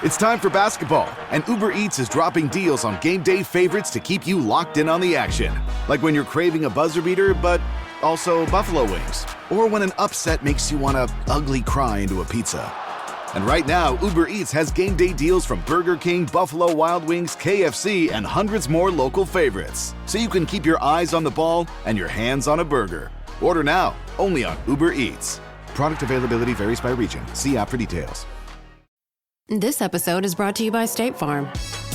It's time for basketball, and Uber Eats is dropping deals on game day favorites to keep you locked in on the action. Like when you're craving a buzzer beater, but also buffalo wings. Or when an upset makes you want to ugly cry into a pizza. And right now, Uber Eats has game day deals from Burger King, Buffalo Wild Wings, KFC, and hundreds more local favorites. So you can keep your eyes on the ball and your hands on a burger. Order now, only on Uber Eats. Product availability varies by region. See app for details. This episode is brought to you by State Farm.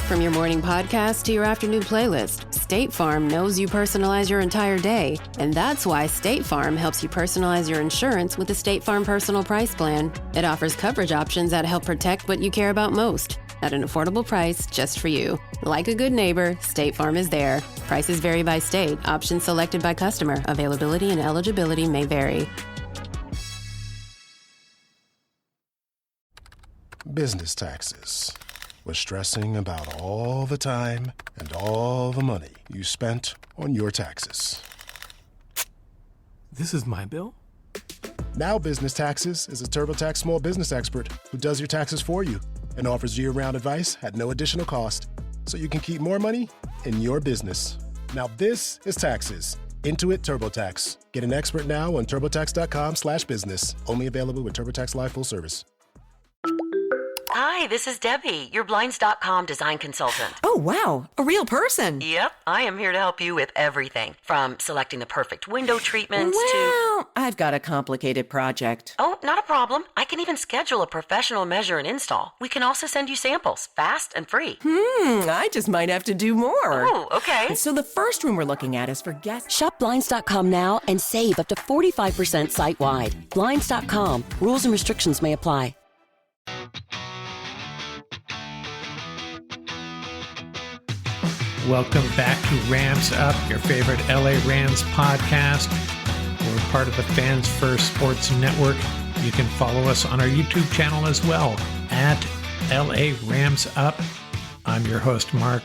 From your morning podcast to your afternoon playlist, State Farm knows you personalize your entire day, and that's why State Farm helps you personalize your insurance with the State Farm Personal Price Plan. It offers coverage options that help protect what you care about most at an affordable price just for you. Like a good neighbor, State Farm is there. Prices vary by state. Options selected by customer. Availability and eligibility may vary. Business taxes. Was stressing about all the time and all the money you spent on your taxes. This is my bill? Now Business Taxes is a TurboTax small business expert who does your taxes for you and offers year-round advice at no additional cost, so you can keep more money in your business. Now this is taxes. Intuit TurboTax. Get an expert now on TurboTax.com/business. Only available with TurboTax Live Full Service. Hi, this is Debbie, your Blinds.com design consultant. Oh, wow. A real person. Yep, I am here to help you with everything, from selecting the perfect window treatments Well, I've got a complicated project. Oh, not a problem. I can even schedule a professional measure and install. We can also send you samples, fast and free. I just might have to do more. Oh, okay. So the first room we're looking at is for guests. Shop Blinds.com now and save up to 45% site-wide. Blinds.com. Rules and restrictions may apply. Welcome back to Rams Up, your favorite LA Rams podcast. We're part of the Fans First Sports Network. You can follow us on our YouTube channel as well, at LA Rams Up. I'm your host, Mark.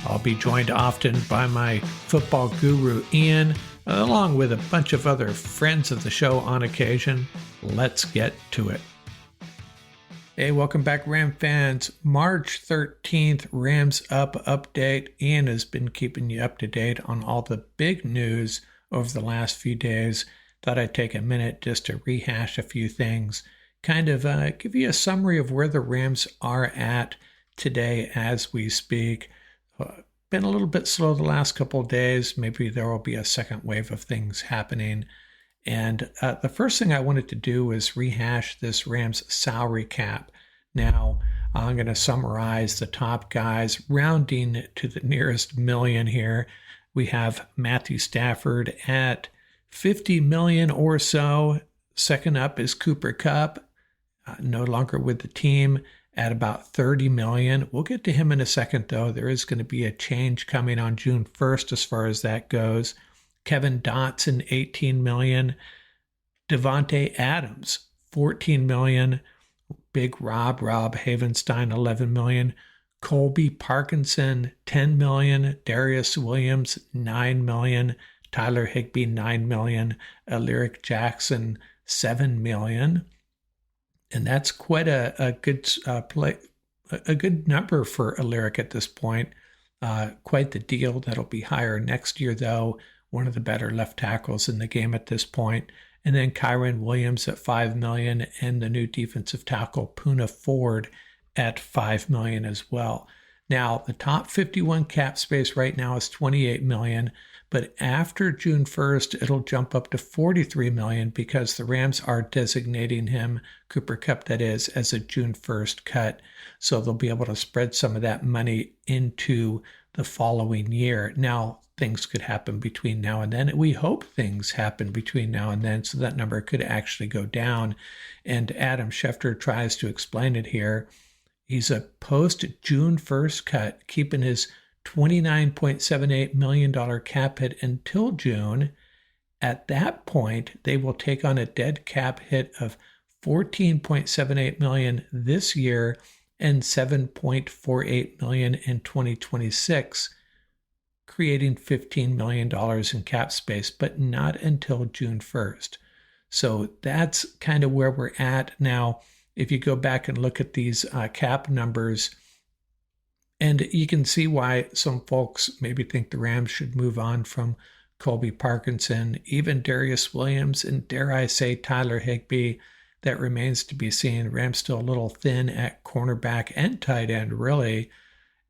I'll be joined often by my football guru, Ian, along with a bunch of other friends of the show on occasion. Let's get to it. Hey, welcome back, Ram fans. March 13th, Rams Up update. Ian has been keeping you up to date on all the big news over the last few days. Thought I'd take a minute just to rehash a few things, kind of give you a summary of where the Rams are at today as we speak. Been a little bit slow the last couple of days. Maybe there will be a second wave of things happening. And the first thing I wanted to do is rehash this Rams salary cap. Now, I'm going to summarize the top guys, rounding to the nearest million here. We have Matthew Stafford at $50 million or so. Second up is Cooper Kupp, no longer with the team, at about $30 million. We'll get to him in a second, though. There is going to be a change coming on June 1st as far as that goes. Kevin Dotson, $18 million. Devontae Adams, $14 million. Big Rob Havenstein, $11 million. Colby Parkinson, $10 million. Darius Williams, $9 million. Tyler Higbee, $9 million. Alaric Jackson, $7 million. And that's quite a good number for Alaric at this point. Quite the deal. That'll be higher next year, though. One of the better left tackles in the game at this point. And then Kyron Williams at $5 million, and the new defensive tackle Poona Ford at $5 million as well. Now, the top 51 cap space right now is $28 million, but after June 1st, it'll jump up to $43 million because the Rams are designating him, Cooper Kupp that is, as a June 1st cut. So they'll be able to spread some of that money into the following year. Now, things could happen between now and then. We hope things happen between now and then, so that number could actually go down. And Adam Schefter tries to explain it here. He's a post-June 1st cut, keeping his $29.78 million cap hit until June. At that point, they will take on a dead cap hit of $14.78 million this year and $7.48 million in 2026, creating $15 million in cap space, but not until June 1st. So that's kind of where we're at now. if you go back and look at these cap numbers, and you can see why some folks maybe think the Rams should move on from Colby Parkinson, even Darius Williams, and dare I say Tyler Higbee. That remains to be seen. Rams still a little thin at cornerback and tight end, really.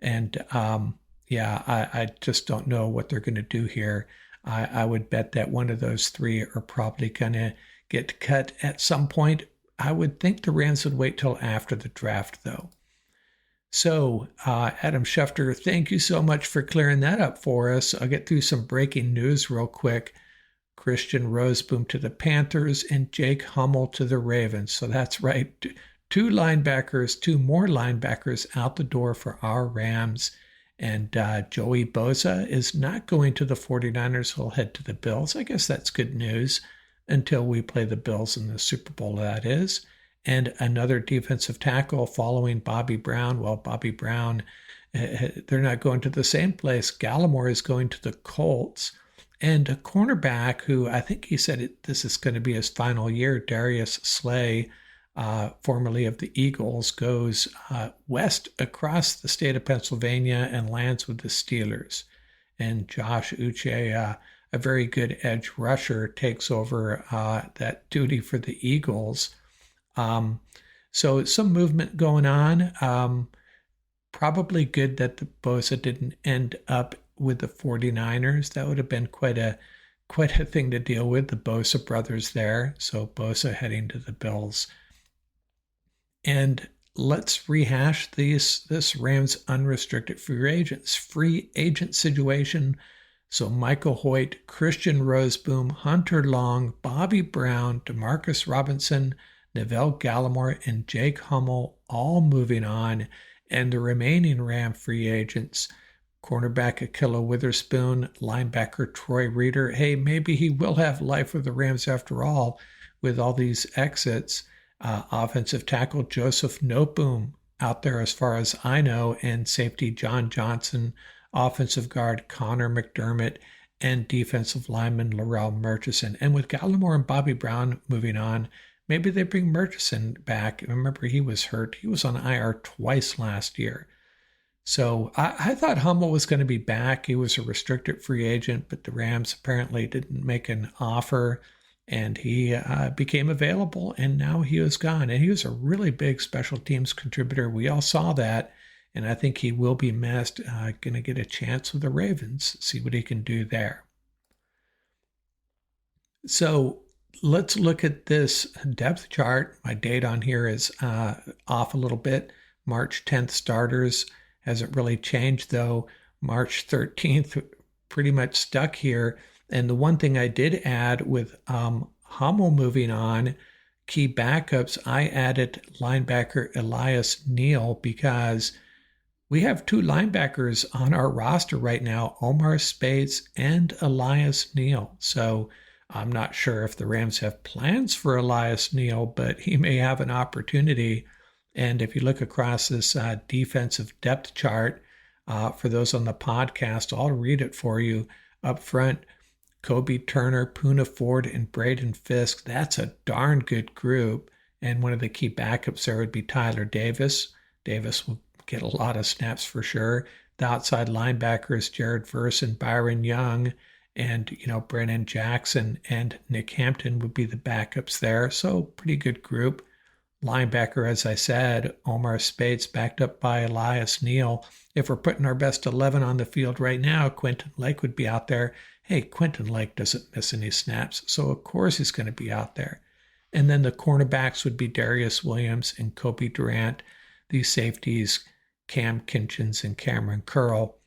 And I just don't know what they're going to do here. I would bet that one of those three are probably going to get cut at some point. I would think the Rams would wait till after the draft, though. So, Adam Schefter, thank you so much for clearing that up for us. I'll get through some breaking news real quick. Christian Roseboom to the Panthers and Jake Hummel to the Ravens. So that's right. Two more linebackers out the door for our Rams. And Joey Bosa is not going to the 49ers. He'll head to the Bills. I guess that's good news until we play the Bills in the Super Bowl, that is. And another defensive tackle following Bobby Brown. Well, Bobby Brown, they're not going to the same place. Gallimore is going to the Colts. And a cornerback who I think he said this is going to be his final year, Darius Slay, formerly of the Eagles, goes west across the state of Pennsylvania and lands with the Steelers. And Josh Uche, a very good edge rusher, takes over that duty for the Eagles. So some movement going on. Probably good that the Bosa didn't end up with the 49ers. That would have been quite a thing to deal with, the Bosa brothers there. So Bosa heading to the Bills. And let's rehash this Rams unrestricted free agent situation. So Michael Hoyt, Christian Roseboom, Hunter Long, Bobby Brown, Demarcus Robinson, Neville Gallimore, and Jake Hummel all moving on. And the remaining Ram free agents, cornerback Akilla Witherspoon, linebacker Troy Reeder. Hey, maybe he will have life with the Rams after all with all these exits. Offensive tackle Joseph Noteboom out there as far as I know, and safety John Johnson, offensive guard Connor McDermott, and defensive lineman Laurel Murchison. And with Gallimore and Bobby Brown moving on, maybe they bring Murchison back. Remember, he was hurt. He was on IR twice last year. So I thought Hummel was going to be back. He was a restricted free agent, but the Rams apparently didn't make an offer, and he became available, and now he was gone. And he was a really big special teams contributor. We all saw that, and I think he will be missed. Going to get a chance with the Ravens, see what he can do there. So let's look at this depth chart. My date on here is off a little bit. March 10th starters. Hasn't really changed, though. March 13th, pretty much stuck here. And the one thing I did add with Hummel moving on, key backups, I added linebacker Elias Neal because we have two linebackers on our roster right now, Omar Speights and Elias Neal. So I'm not sure if the Rams have plans for Elias Neal, but he may have an opportunity. And if you look across this defensive depth chart, for those on the podcast, I'll read it for you. Up front, Kobe Turner, Poona Ford, and Braden Fisk. That's a darn good group. And one of the key backups there would be Tyler Davis. Davis will get a lot of snaps for sure. The outside linebackers, Jared Verse and Byron Young. And, Brennan Jackson and Nick Hampton would be the backups there. So pretty good group. Linebacker, as I said, Omar Speights backed up by Elias Neal. If we're putting our best 11 on the field right now, Quentin Lake would be out there. Hey, Quentin Lake doesn't miss any snaps, so of course he's going to be out there. And then the cornerbacks would be Darius Williams and Kobe Durant. These safeties, Cam Kinchins and Cameron Curl.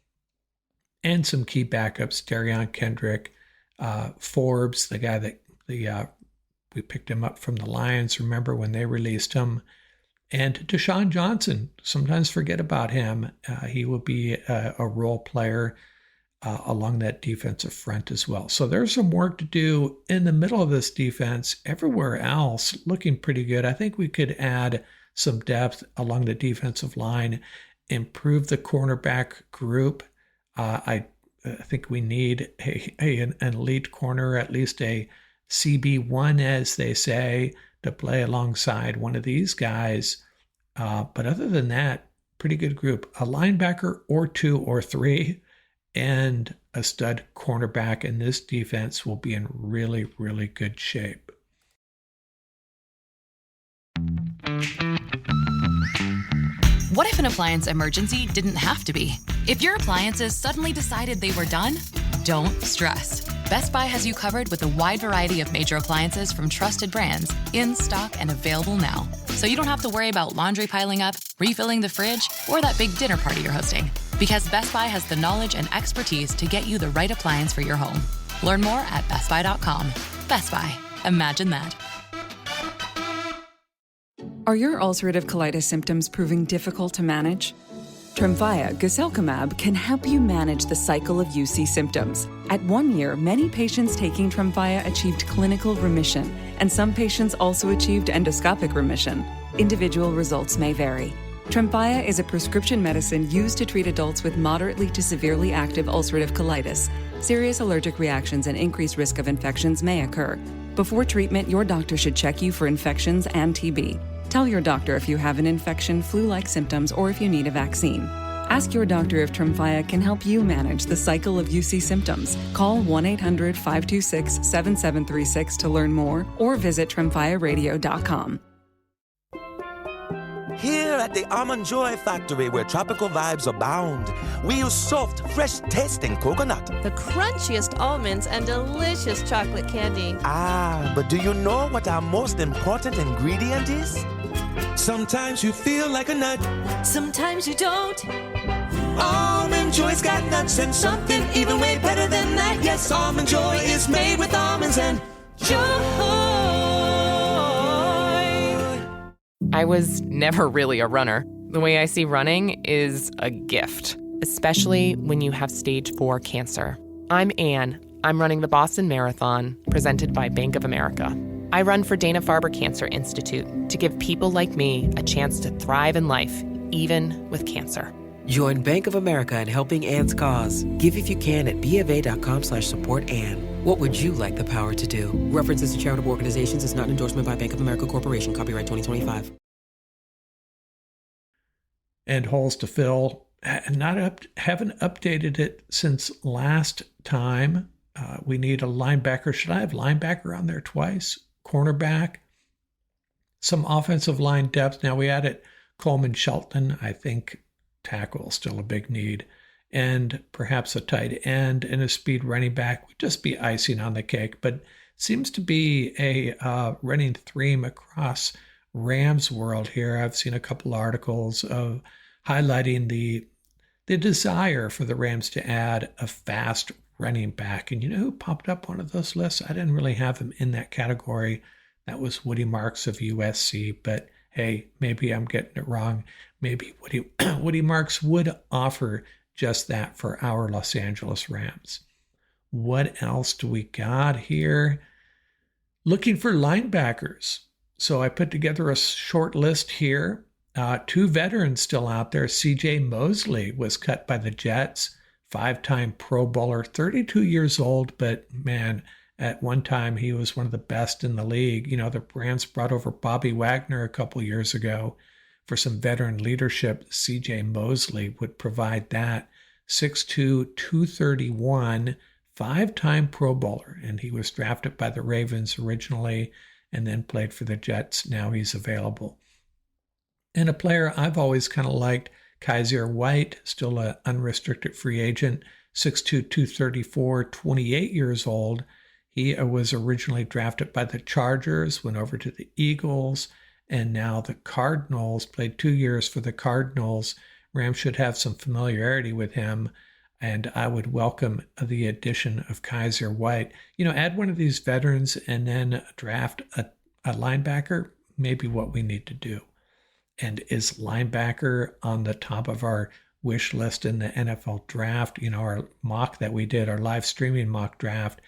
And some key backups, Darion Kendrick, Forbes, the guy that we picked him up from the Lions, remember when they released him. And Deshaun Johnson, sometimes forget about him. He will be a role player along that defensive front as well. So there's some work to do in the middle of this defense. Everywhere else, looking pretty good. I think we could add some depth along the defensive line, improve the cornerback group. I think we need an elite corner, at least a CB1, as they say, to play alongside one of these guys. But other than that, pretty good group. A linebacker or two or three and a stud cornerback, and this defense will be in really, really good shape. What if an appliance emergency didn't have to be? If your appliances suddenly decided they were done, don't stress. Best Buy has you covered with a wide variety of major appliances from trusted brands, in stock and available now. So you don't have to worry about laundry piling up, refilling the fridge, or that big dinner party you're hosting. Because Best Buy has the knowledge and expertise to get you the right appliance for your home. Learn more at bestbuy.com. Best Buy. Imagine that. Are your ulcerative colitis symptoms proving difficult to manage? Tremfya guselkumab can help you manage the cycle of UC symptoms. At 1 year, many patients taking Tremfya achieved clinical remission, and some patients also achieved endoscopic remission. Individual results may vary. Tremfya is a prescription medicine used to treat adults with moderately to severely active ulcerative colitis. Serious allergic reactions and increased risk of infections may occur. Before treatment, your doctor should check you for infections and TB. Tell your doctor if you have an infection, flu-like symptoms, or if you need a vaccine. Ask your doctor if Tremfya can help you manage the cycle of UC symptoms. Call 1-800-526-7736 to learn more or visit tremfyaradio.com. Here at the Almond Joy Factory, where tropical vibes abound, we use soft, fresh-tasting coconut. The crunchiest almonds and delicious chocolate candy. Ah, but do you know what our most important ingredient is? Sometimes you feel like a nut. Sometimes you don't. Almond Joy's got nuts and something even way better than that. Yes, Almond Joy is made with almonds and joy. I was never really a runner. The way I see running is a gift, especially when you have stage 4 cancer. I'm Anne. I'm running the Boston Marathon, presented by Bank of America. I run for Dana-Farber Cancer Institute to give people like me a chance to thrive in life, even with cancer. Join Bank of America in helping Anne's cause. Give if you can at BofA.com/supportAnne. What would you like the power to do? References to charitable organizations is not an endorsement by Bank of America Corporation. Copyright 2025. And holes to fill. Haven't updated it since last time. We need a linebacker. Should I have linebacker on there twice? Cornerback. Some offensive line depth. Now we added Coleman Shelton. I think tackle still a big need. And perhaps a tight end and a speed running back would just be icing on the cake. But seems to be a running theme across Rams world here. I've seen a couple articles of highlighting the desire for the Rams to add a fast running back. And you know who popped up one of those lists? I didn't really have him in that category. That was Woody Marks of USC. But hey, maybe I'm getting it wrong. Maybe Woody Marks would offer just that for our Los Angeles Rams. What else do we got here? Looking for linebackers. So I put together a short list here. 2 veterans still out there. C.J. Mosley was cut by the Jets, 5-time Pro Bowler, 32 years old, but man, at one time he was one of the best in the league. You know, the Rams brought over Bobby Wagner a couple years ago for some veteran leadership. C.J. Mosley would provide that. 6'2", 231, 5-time Pro Bowler, and he was drafted by the Ravens originally and then played for the Jets. Now he's available. And a player I've always kind of liked, Kaiser White, still an unrestricted free agent, 6'2", 234, 28 years old. He was originally drafted by the Chargers, went over to the Eagles, and now the Cardinals, played 2 years for the Cardinals. Rams should have some familiarity with him, and I would welcome the addition of Kaiser White. You know, add one of these veterans and then draft a linebacker, maybe what we need to do. And is linebacker on the top of our wish list in the NFL draft? You know, our mock that we did, our live streaming mock draft,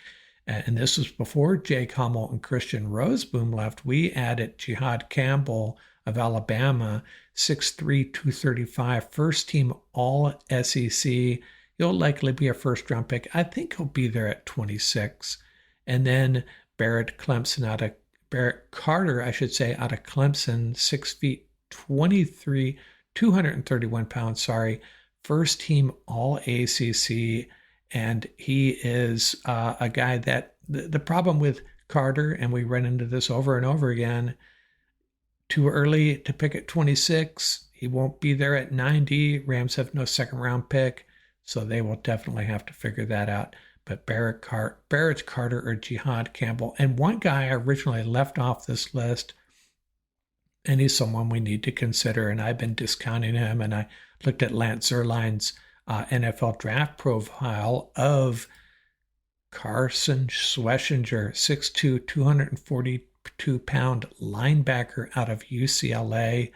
and this was before Jake Hummel and Christian Roseboom left. We added Jihad Campbell of Alabama, 6'3", 235, first team all SEC. He'll likely be a first round pick. I think he'll be there at 26. And then Barrett Clemson out of Barrett Carter, I should say, out of Clemson, 6 feet 23, 231 pounds, first team all ACC. And he is a guy that the problem with Carter, and we run into this over and over again, too early to pick at 26. He won't be there at 90. Rams have no second round pick, so they will definitely have to figure that out. But Barrett Carter or Jihad Campbell. And one guy I originally left off this list, and he's someone we need to consider, and I've been discounting him, and I looked at Lance Zierlein's NFL draft profile of Carson Schlesinger, 6'2", 242-pound linebacker out of UCLA.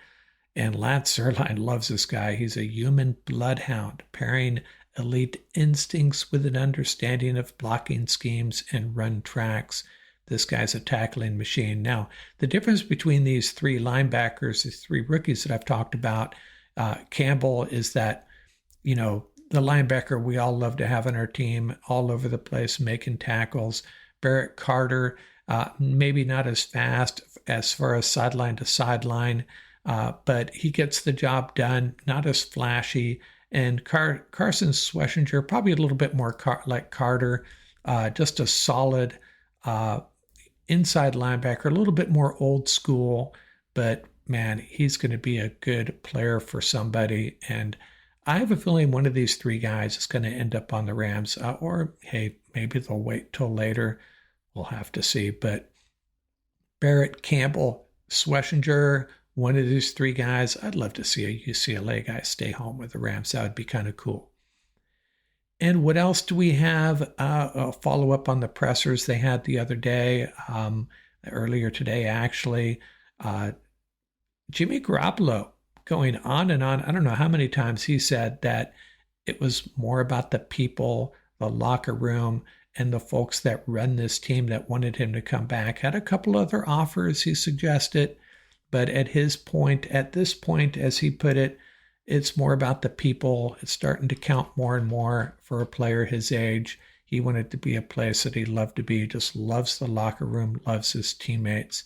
And Lance Zierlein loves this guy. He's a human bloodhound, pairing elite instincts with an understanding of blocking schemes and run tracks. This guy's a tackling machine. Now, the difference between these three linebackers, these three rookies that I've talked about, Campbell is that, the linebacker we all love to have on our team, all over the place, making tackles. Barrett Carter, maybe not as fast as far as sideline to sideline, but he gets the job done, not as flashy. And Carson Schlesinger, probably a little bit more like Carter, just a solid inside linebacker, a little bit more old school, but man, he's going to be a good player for somebody. And I have a feeling one of these three guys is going to end up on the Rams, or hey, maybe they'll wait till later. We'll have to see. But Barrett, Campbell, Schlesinger, one of these three guys, I'd love to see a UCLA guy stay home with the Rams. That would be kind of cool. And what else do we have? A follow-up on the pressers they had the other day, earlier today, actually. Jimmy Garoppolo going on and on. I don't know how many times he said that it was more about the people, the locker room, and the folks that run this team that wanted him to come back. Had a couple other offers, he suggested, but at this point, as he put it, it's more about the people. It's starting to count more and more for a player his age. He wanted to be a place that he loved to be, just loves the locker room, loves his teammates.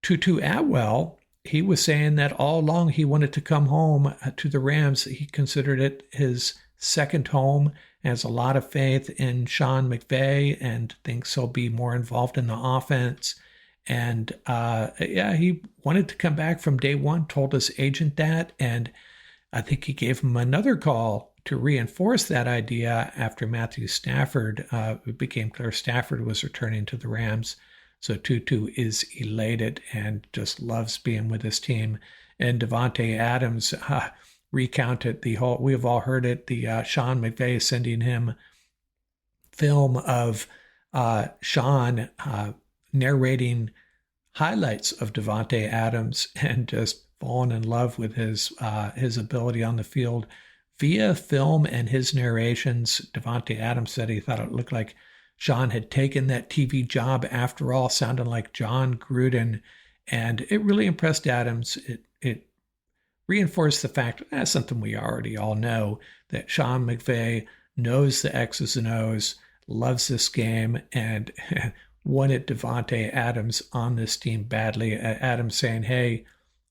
Tutu Atwell, he was saying that all along he wanted to come home to the Rams. He considered it his second home, has a lot of faith in Sean McVay and thinks he'll be more involved in the offense. And he wanted to come back from day one, told his agent that, and I think he gave him another call to reinforce that idea after Matthew Stafford, it became clear Stafford was returning to the Rams. So Tutu is elated and just loves being with his team. And Davante Adams recounted we have all heard it, the Sean McVay sending him film of Sean narrating highlights of Davante Adams and just fallen in love with his ability on the field via film and his narrations. Davante Adams said he thought it looked like Sean had taken that TV job after all, sounding like John Gruden, and it really impressed Adams. It reinforced the fact, that's something we already all know, that Sean McVay knows the X's and O's, loves this game, and wanted Davante Adams on this team badly. Adams saying, hey,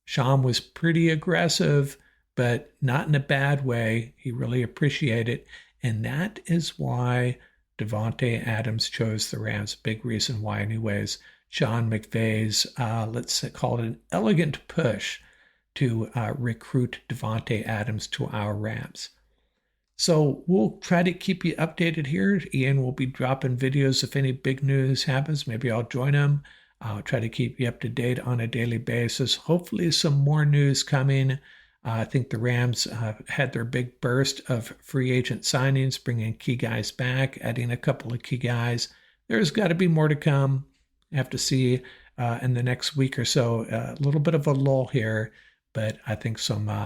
Sean was pretty aggressive, but not in a bad way. He really appreciated it. And that is why Davante Adams chose the Rams. Big reason why anyways. Sean McVay's, let's call it an elegant push to recruit Davante Adams to our Rams. So we'll try to keep you updated here. Ian will be dropping videos if any big news happens. Maybe I'll join him. I'll try to keep you up to date on a daily basis. Hopefully some more news coming. I think the Rams had their big burst of free agent signings, bringing key guys back, adding a couple of key guys. There's got to be more to come. I have to see in the next week or so. A little bit of a lull here. But I think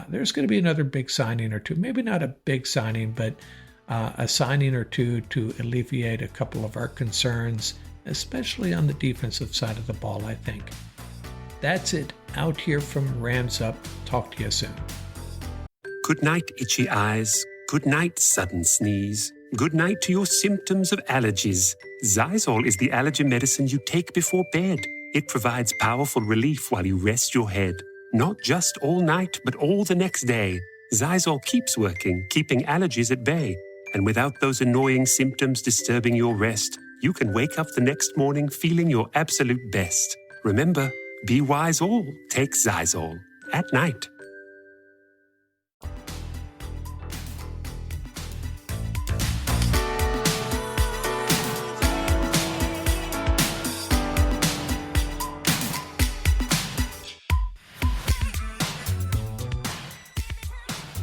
there's going to be another big signing or two. Maybe not a big signing, but a signing or two to alleviate a couple of our concerns, especially on the defensive side of the ball, I think. That's it. Out here from Rams Up. Talk to you soon. Good night, itchy eyes. Good night, sudden sneeze. good night to your symptoms of allergies. Zysol is the allergy medicine you take before bed. It provides powerful relief while you rest your head. Not just all night, but all the next day. Zysol keeps working, keeping allergies at bay. And without those annoying symptoms disturbing your rest, you can wake up the next morning feeling your absolute best. Remember, be wise all, take Zysol. At night.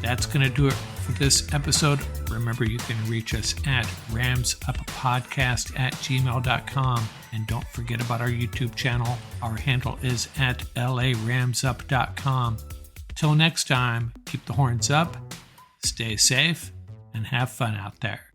That's going to do it for this episode. Remember, you can reach us at ramsuppodcast@gmail.com. And don't forget about our YouTube channel. Our handle is at laramsup.com. Till next time, keep the horns up, stay safe, and have fun out there.